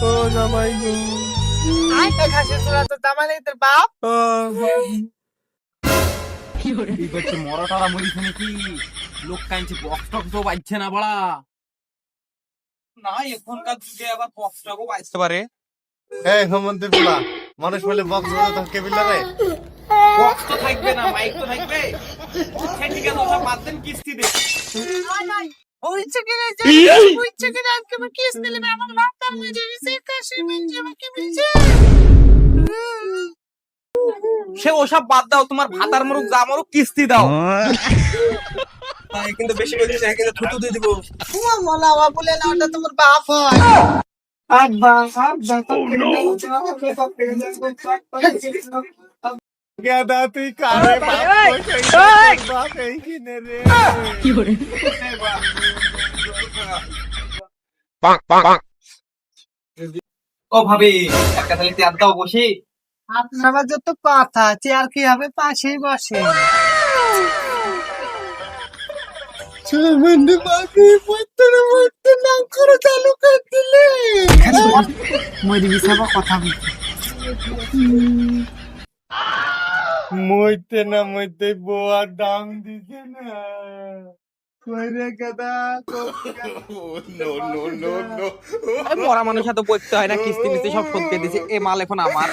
ও জামাই গো। ঘাসের চূড়া তো দামালে তোর বাপ। কি করছে মরা টরা মরিছে নাকি? লোক কাঁদছে, বক্স টক্স তো বাজছে না বড়া। না এখনকার যুগে আবার বক্স টকও বাজতে পারে। এই হেমন্তী পোলা, মানুষ বলে বক্স বাজাতে থাকে বিলা রে। বক্স তো থাকবে না, মাইক তো থাকবে। সে ঠিক আছে, ওসব বাদ দেন, কিস্তি দে। ওই চেকেরে ওই চেকেরে আজকে আমার কিস দিলে আমার বাপ তার মেজে গেছে কাশি মেজে আমাকে মেজে। সে ওসব বাদ দাও, তোমার ভাতার মরুক যা মরুক কিস্তি দাও। কিন্তু বেশি করে দিস, কিন্তু থুতু দিয়ে দিব। তোমার মলা বাবা বলে না ওটা তোমার বাপ হয়। আব্বা গাদা তুই কারে বাপ বাপ এই কিনে রে। ও ভাবি, একটা তাহলে ত্যাগ দাও বসি। আপনারা যত কথা চেয়ার কি হবে পাশেই বসে। সামান্য বাকি পড়তে না পড়তে নাম করে চালু করে দিলে। মরি বিছাবা কথা বলতে। মইতে না মইতে বোয়ার দাম দিছে না। কইরে গাদা মরা মানুষ এত পড়তে হয় না, কিস্তি মিস্তি সব শোধ দিয়ে দিছে। এ মাল এখন আমার।